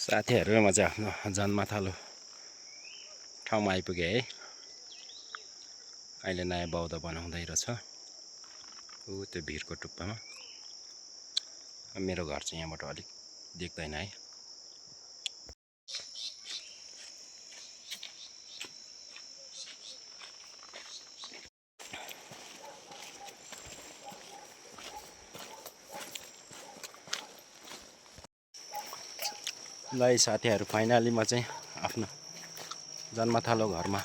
साथीहरु म चाहिँ आफ्नो जन्मथलो ठाउँमा आइपुगे है। अहिले नयाँ बौद्ध बनाउँदै रहेछ। ऊ त्यो भिरको टुप्पामा। मेरो घर चाहिँ यहाँबाट अलिक देख्दैन है। ल साथीहरु फाइनली म चाहिँ आफ्नो जन्मथलो घरमा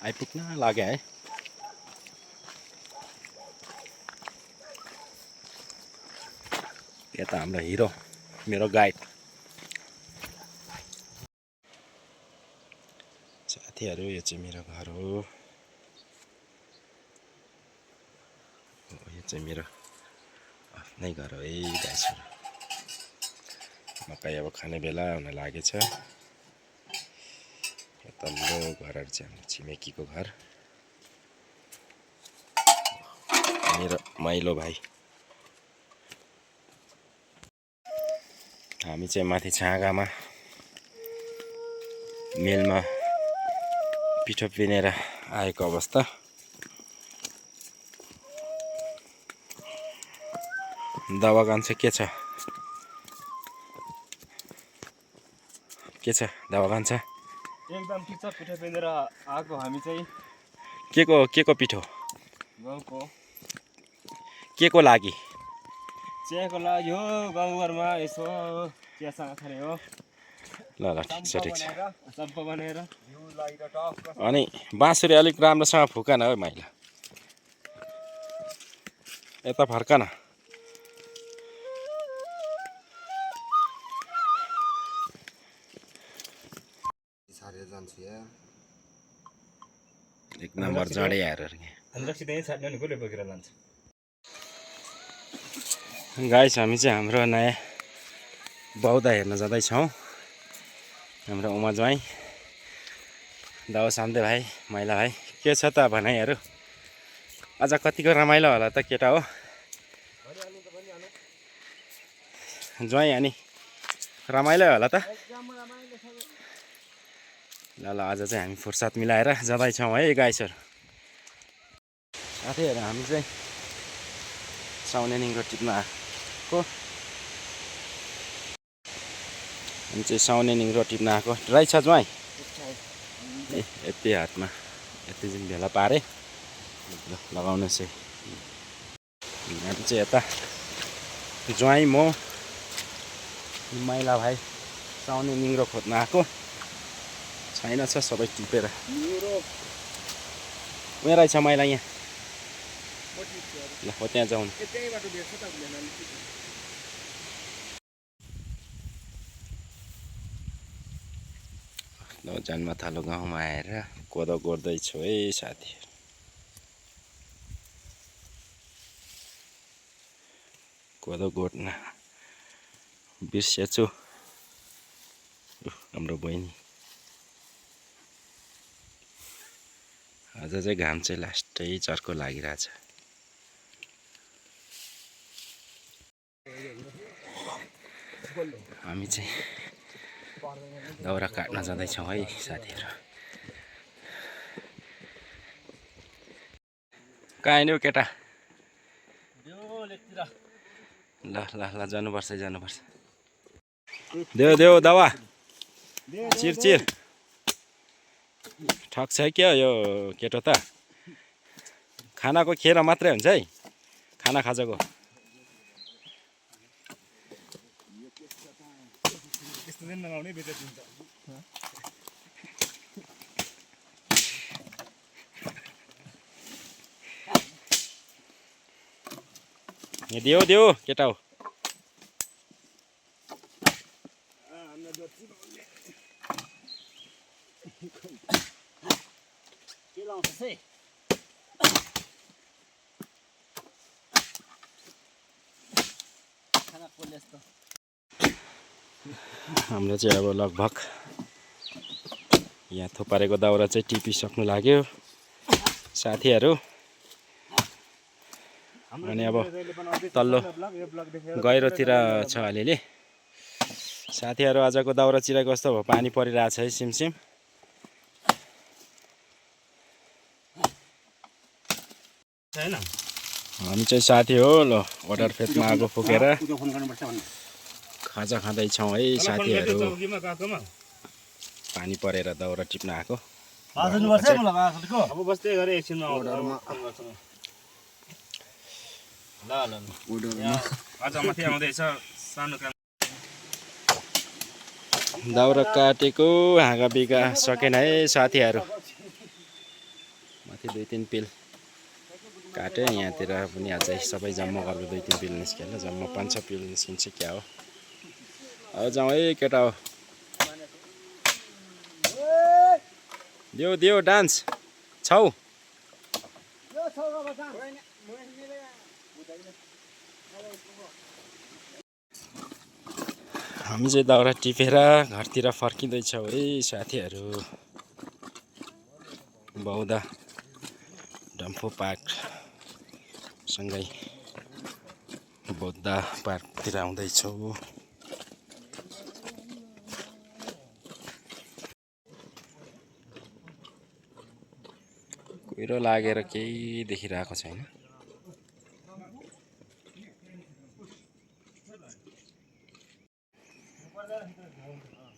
आइपुग्न लागे है। यता हाम्रो हिरो मेरो गाइड साथीहरु, यो चाहिँ मेरो घर हो। यो चाहिँ मेरो आफ्नै घर हो है गाइसहरु। मकै अब खाने बेला हुन लागेछ। तल्लो घरहरु चाहिँ हाम्रो छिमेकीको घर। मेरो माइलो भाइ। हामी चाहिँ माथि छाँगामा मेलमा पिठो पिनेर आएको अवस्था। दावागान चाहिँ के छ? के छ दावागान छ? एकदम ठिक छ। पिठो पिनेर आएको हामी चाहिँ के को पिठो? गाउँको। के को लागि? चियाको लागि हो। गाउँघरमा यसो चियासँग खाने हो। ल ठिक छ ठिक छ। चम्पा बनाएर अनि बाँसुरी अलिक राम्रोसँग फुका न है माइला। यता फर्का न। एक नम्बर जडे आएर गाइस, हामी चाहिँ हाम्रो नयाँ बौद्ध हेर्न जाँदैछौँ। हाम्रो उमा ज्वाइँ, दाउ शान्ते भाइ, माइला भाइ। के छ त भनाइहरू? आज कतिको रमाइलो होला त केटा हो? ज्वाइँ अनि रमाइलो होला त? ल आज चाहिँ हामी फुर्सद मिलाएर जाँदैछौँ है गाइसहरु। साथीहरु, हामी चाहिँ साउने निङ्गो टिप्न आएको। हामी चाहिँ साउने निङ्गो टिप्न आएको। ड्राई छ ज्वाइँ? ए यति हातमा यति चाहिँ भेला पारे। लगाउनुहोस् है। हामी चाहिँ यता ज्वाइँ, म, माइला भाइ साउने निङ्गो खोज्न आएको। छैन छ सबै टिपेर। उयो रहेछ माइला यहाँ। ल हो त्यहाँ जाउँ। जन्मथलो गाउँमा आएर कोदो गोड्दैछु है साथीहरु। कोदो गोड्न बिर्सेछु। हाम्रो बहिनी आज चाहिँ घाम चाहिँ लास्टै चर्को लागिरहेछ। हामी चाहिँ दाउरा काट्न जाँदैछौँ है साथीहरु। कहाँ हिँड्यौ केटा? ल ल ल जानुपर्छ जानुपर्छ। देऊ दावा। चिर ठक छ क्या यो केटो त? खानाको खेर मात्रै हुन्छ है, खाना खाजाको। देऊ केटा हो। हाम्रो चाहिँ अब लगभग यहाँ थुपारेको दाउरा चाहिँ टिपिसक्नु लाग्यो साथीहरु। अनि अब तल्लो गहिरोतिर छ अलिअलि। साथीहरू आजको दाउरा चिरा कस्तो भयो? पानी परिरहेछ है सिमसिम। हामी चाहिँ साथी हो ल वाटर फेदमा आगो फुकेर खाजा खाँदैछौँ है साथीहरू। पानी परेर दाउरा टिप्न आएको। अब बस्दै गरे एकछिनमा आज माथि आउँदैछ सानो काम। दाउरा काटेको हाँगा बिगा सकेन है साथीहरू। माथि 2-3 पिल काटे। यहाँतिर पनि अझै सबै जम्मा गरेर 2-3 पिल निस्क्यो होला। जम्मा 5-6 पिल निस्किन्छ क्या हो। अब जाउँ है केटा हो। देऊ देऊ डान्स छौ। हामी चाहिँ दाउरा टिपेर घरतिर फर्किँदैछौँ है साथीहरू। बौद्ध डम्फु पार्क सँगै बौद्ध पार्कतिर आउँदैछौँ। कुहिरो लागेर केही देखिरहेको छैन।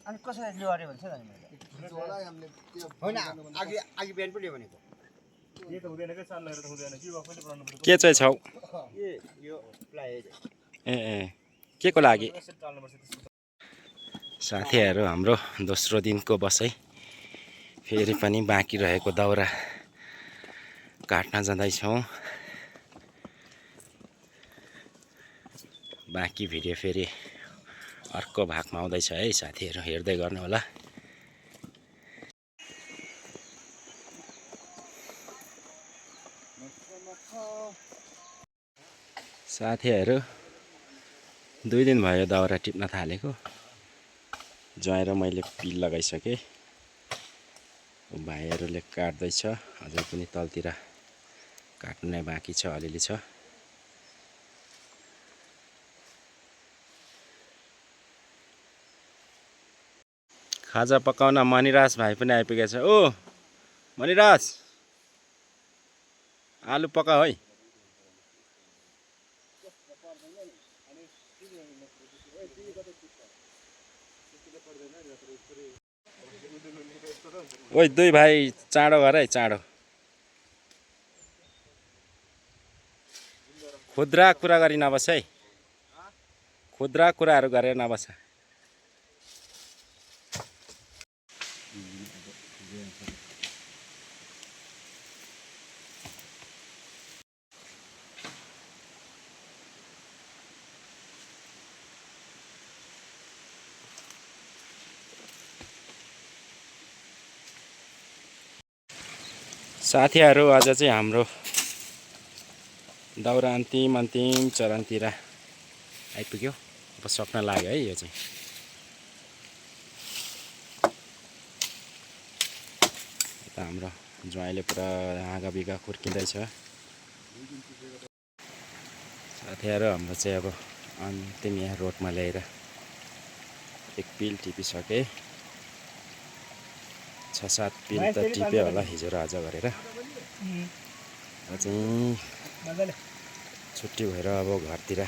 अनि कसरी लियो अरे भन्छ नि मैले होइन अघि बिहान पनि भनेको यो त हुँदैन के चाल लगेर त हुँदैन के आफैले बनाउनु पर्छ। के चाहिँ छौ? यो प्लाइ ए के को लागि? साथीहरू हाम्रो दोस्रो दिनको बसाइ फेरि पनि बाँकी रहेको दाउरा काट्न जाँदैछौँ। बाँकी भिडियो फेरि अर्को भागमा आउँदैछ है साथीहरू, हेर्दै गर्नु होला। साथीहरू 2 दिन भयो दाउरा टिप्न थालेको। ज्वाइँ र मैले पिल लगाइसकेँ। भाइहरूले काट्दैछ। अझै पनि तलतिर काट्नु नै बाँकी छ, अलिअलि छ। खाजा पकाउन मनिराज भाइ पनि आइपुगेछ। ओ मनिराज, आलु पकाऊ है। ओइ 2 भाइ चाँडो गर है, चाँडो। खुद्रा कुरा गरी नबस है। खुद्रा कुराहरू गरेर नबस। साथीहरू आज चाहिँ हाम्रो दाउरा अन्तिम चरणतिर आइपुग्यो। अब सक्न लाग्यो है यो चाहिँ। यता हाम्रो ज्वाइँले पुरा हाँगा बिगा खुर्किँदैछ। साथीहरू हाम्रो चाहिँ अब अन्तिम यहाँ रोडमा ल्याएर एक पिल टिपिसके। 6-7 पिल त टिप्यो होला हिजो र आज गरेर। चाहिँ छुट्टी भएर अब घरतिर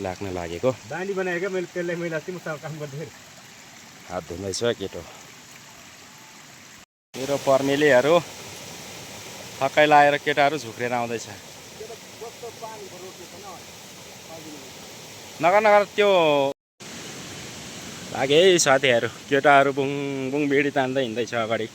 लाग्न लागेको। बानी बनायो क्या मैले त्यसलाई। मैले अस्ति मसँग काम गर्दाखेरि हात धुँदैछ केटो। मेरो पर्मेलीहरू थकाइ लागेर केटाहरू झुक्रेर आउँदैछ। नगर त्यो लागे है साथीहरू। केटाहरू बुङ बुङ बिडी तान्दै हिँड्दैछ अगाडि।